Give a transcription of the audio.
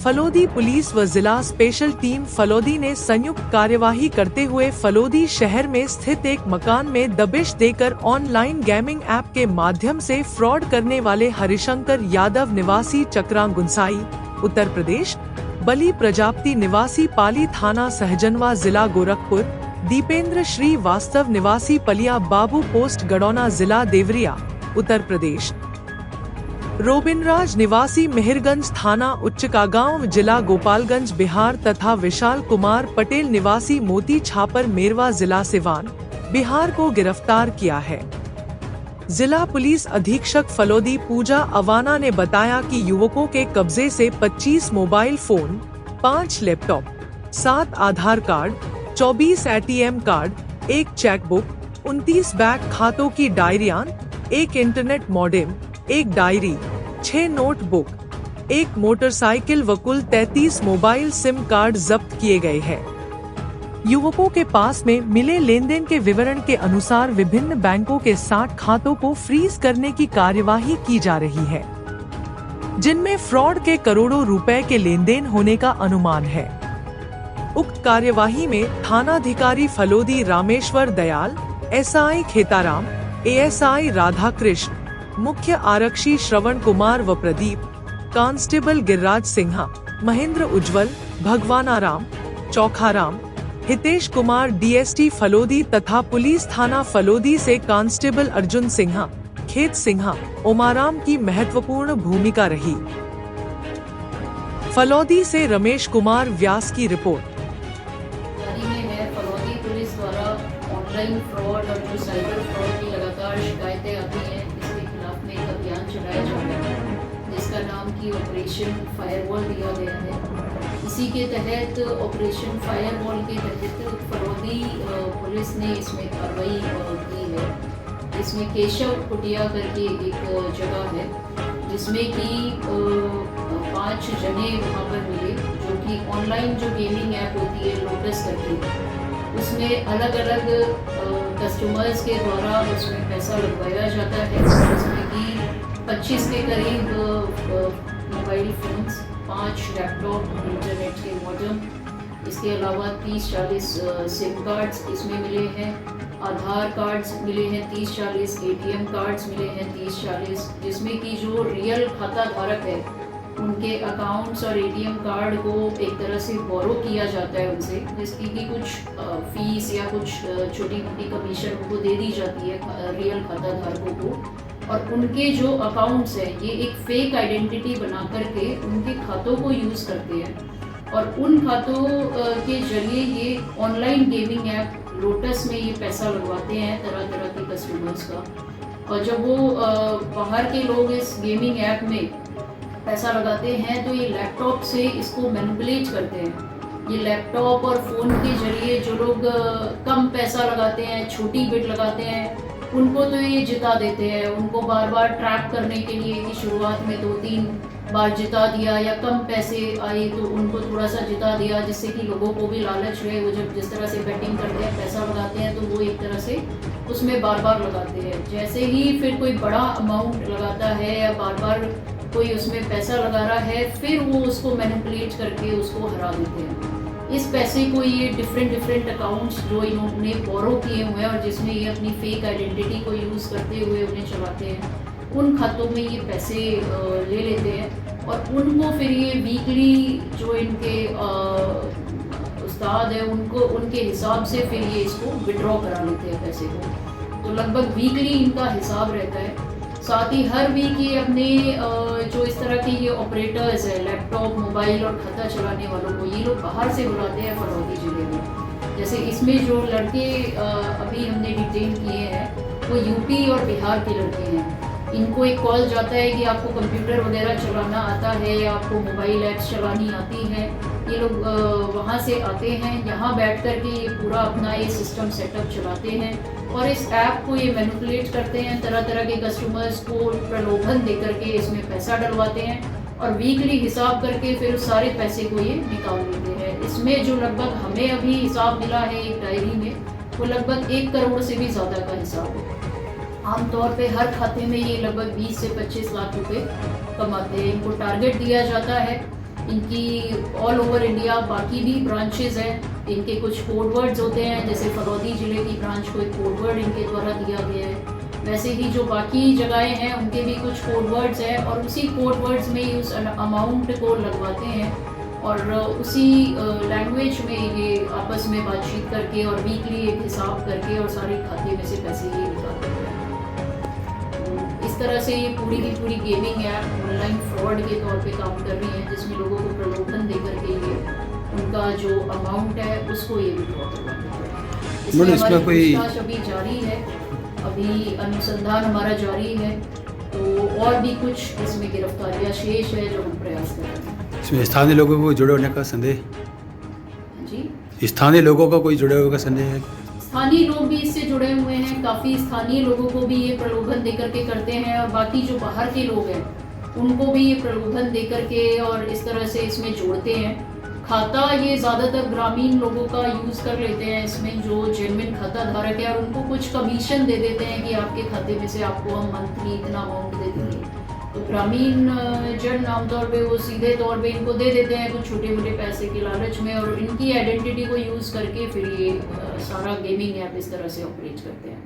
Phalodi police व जिला special team Phalodi ने संयुक्त कार्यवाही करते हुए फलोदी शहर में स्थित एक मकान में दबिश देकर ऑनलाइन गेमिंग ऐप के माध्यम से फ्रॉड करने वाले हरिशंकर यादव निवासी चक्रा गुंसाई, उत्तर प्रदेश, बली प्रजापति निवासी पाली थाना सहजनवा जिला गोरखपुर, दीपेंद्र श्रीवास्तव निवासी पलिया बाबू पोस्ट गडौना जिला देवरिया, उत्तर प्रदेश, रोबिनराज निवासी मेहरगंज थाना उच्चकागांव जिला गोपालगंज बिहार तथा विशाल कुमार पटेल निवासी मोती छापर मेरवा जिला सिवान, बिहार को गिरफ्तार किया है। जिला पुलिस अधीक्षक फलोदी पूजा अवाना ने बताया कि युवकों के कब्जे से 25 mobile phone, 5 laptop, 7 Aadhaar card, 24 ATM card, 1 chequebook, 29 bank खातों की डायरियां, 1 internet modem, 1 diary, 6 notebook, 1 motorcycle व कुल 33 मोबाइल सिम कार्ड जब्त किए गए हैं। युवकों के पास में मिले लेनदेन के विवरण के अनुसार विभिन्न बैंकों के 60 खातों को फ्रीज करने की कार्यवाही की जा रही है, जिनमें फ्रॉड के करोड़ों रुपए के लेनदेन होने का अनुमान है। उक्त कार्यवाही में थानाधिकारी फलोदी रामेश्वर दयाल, SI खेताराम, ASI राधाकृष्ण, मुख्य आरक्षी श्रवण कुमार व प्रदीप, कांस्टेबल गिरिराज सिन्हा, महेंद्र उज्जवल, भगवानाराम, चौखाराम, हितेश कुमार DST फलोदी तथा पुलिस थाना फलोदी से कांस्टेबल अर्जुन सिन्हा, खेत सिन्हा, ओमाराम की महत्वपूर्ण भूमिका रही। फलोदी से रमेश कुमार व्यास की रिपोर्ट। फलोदी पुलिस द्वारा ऑनलाइन फ्रॉड और जो साइबर फ्रॉड की लगातार शिकायतें आती हैं, इसके खिलाफ में एक अभियान चलाया जा रहा है जिसका नाम की ऑपरेशन फायरवॉल दिया गया है। इसी के तहत ऑपरेशन फायरवॉल के तहत फलोदी पुलिस ने इसमें कार्रवाई की है। इसमें केशव कुटिया करके एक जगह है जिसमें कि 5 जने वहाँ पर मिले, जो कि ऑनलाइन जो गेमिंग ऐप होती है लोटस करके, उसमें अलग अलग कस्टमर्स के द्वारा उसमें पैसा लगवाया जाता है, जिसमें कि 25 के करीब मोबाइल फोन्स, 5 लैपटॉप, इंटरनेट के मॉडेम, इसके अलावा 30-40 सिम कार्ड्स इसमें मिले हैं, आधार कार्ड्स मिले हैं 30-40, ATM कार्ड्स मिले हैं 30-40, जिसमें कि जो रियल खाता धारक है उनके अकाउंट्स और ATM कार्ड को एक तरह से बोरो किया जाता है उनसे, जिसकी कि कुछ फीस या कुछ छोटी मोटी कमीशन उनको दे दी जाती है रियल खाता धारकों को, और उनके जो अकाउंट्स हैं ये एक फेक आइडेंटिटी बना करके उनके खातों को यूज़ करते हैं और उन खातों के जरिए ये ऑनलाइन गेमिंग ऐप लोटस में ये पैसा लगवाते हैं तरह तरह के कस्टमर्स का। और जब वो बाहर के लोग इस गेमिंग ऐप में पैसा लगाते हैं तो ये लैपटॉप से इसको मैनिपुलेट करते हैं। ये लैपटॉप और फ़ोन के जरिए जो लोग कम पैसा लगाते हैं, छोटी बिट लगाते हैं, उनको तो ये जिता देते हैं। उनको बार बार ट्रैप करने के लिए कि शुरुआत में 2-3 बार जिता दिया या कम पैसे आए तो उनको थोड़ा सा जिता दिया, जिससे कि लोगों को भी लालच रहे। वो जब जिस तरह से बैटिंग करते हैं, पैसा लगाते हैं, तो वो एक तरह से उसमें बार बार लगाते हैं। जैसे ही फिर कोई बड़ा अमाउंट लगाता है या बार बार कोई उसमें पैसा लगा रहा है, फिर वो उसको मैनिपुलेट करके उसको हरा देते हैं। इस पैसे को ये डिफरेंट अकाउंट्स जो इन्होंने बोरो किए हुए हैं और जिसमें ये अपनी फेक आइडेंटिटी को यूज़ करते हुए उन्हें चलाते हैं, उन खातों में ये पैसे ले लेते हैं और उनको फिर ये वीकली जो इनके उस्ताद है उनको उनके हिसाब से फिर ये इसको विड्रॉ करा लेते हैं पैसे को। तो लगभग वीकली इनका हिसाब रहता है। साथ ही हर वीक ये अपने जो इस तरह के ये ऑपरेटर्स है लैपटॉप, मोबाइल और खाता चलाने वालों को ये लोग बाहर से बुलाते हैं फलोदी जिले में। जैसे इसमें जो लड़के अभी हमने डिटेन किए हैं वो यूपी और बिहार के लड़के हैं। इनको एक कॉल जाता है कि आपको कंप्यूटर वगैरह चलाना आता है या आपको मोबाइल ऐप्स चलानी आती है। ये लोग वहाँ से आते हैं, यहाँ बैठ कर के ये पूरा अपना ये सिस्टम सेटअप चलाते हैं और इस ऐप को ये मैनिपुलेट करते हैं, तरह तरह के कस्टमर्स को प्रलोभन दे करके इसमें पैसा डलवाते हैं और वीकली हिसाब करके फिर उस सारे पैसे को ये निकाल लेते हैं। इसमें जो लगभग हमें अभी हिसाब मिला है एक डायरी में, वो लगभग 1 करोड़ से भी ज़्यादा का हिसाब है। आमतौर पे हर खाते में ये लगभग 20 से 25 लाख रुपए कमाते हैं। इनको टारगेट दिया जाता है इनकी ऑल ओवर इंडिया बाकी भी ब्रांचेस हैं। इनके कुछ कोड वर्ड्स होते हैं, जैसे फलौदी ज़िले की ब्रांच को एक कोड वर्ड इनके द्वारा दिया गया है। वैसे ही जो बाकी जगहें हैं उनके भी कुछ कोड वर्ड्स हैं और उसी कोड वर्ड्स में ही उस अमाउंट को लगवाते हैं और उसी लैंग्वेज में ये आपस में बातचीत करके और वीकली एक हिसाब करके और सारे खाते में से पैसे ये निकालते हैं। इस तरह से ये पूरी की पूरी गेमिंग ऐप ऑनलाइन फ्रॉड के तौर पे काम कर रही है, जिसमें लोगों को प्रलोभन दे करके ये उनका जो अमाउंट है उसको ये विड्रॉ करवाते हैं। इसमें हमारी पूछताछ अभी जारी है, अभी अनुसंधान हमारा जारी है, तो और भी कुछ इसमें गिरफ्तारियां शेष है जो हम प्रयास कर रहे हैं। इसमें स्थानीय लोगों को जुड़े होने का संदेह? जी, स्थानीय लोगों का कोई जुड़े हुए का संदेह है? स्थानीय लोग भी इससे जुड़े हुए हैं, काफ़ी स्थानीय लोगों को भी ये प्रलोभन दे करके करते हैं और बाकी जो बाहर के लोग हैं उनको भी ये प्रलोभन दे करके और इस तरह से इसमें जोड़ते हैं। खाता ये ज़्यादातर ग्रामीण लोगों का यूज़ कर लेते हैं इसमें, जो जेन्युइन खाता धारक है, और उनको कुछ कमीशन दे देते हैं कि आपके खाते में से आपको हम मंथली इतना अमाउंट दे देंगे। तो ग्रामीण जन आमतौर पे वो सीधे तौर पे इनको दे देते हैं कुछ छोटे मोटे पैसे के लालच में और इनकी आइडेंटिटी को यूज़ करके फिर ये सारा गेमिंग ऐप इस तरह से ऑपरेट करते हैं।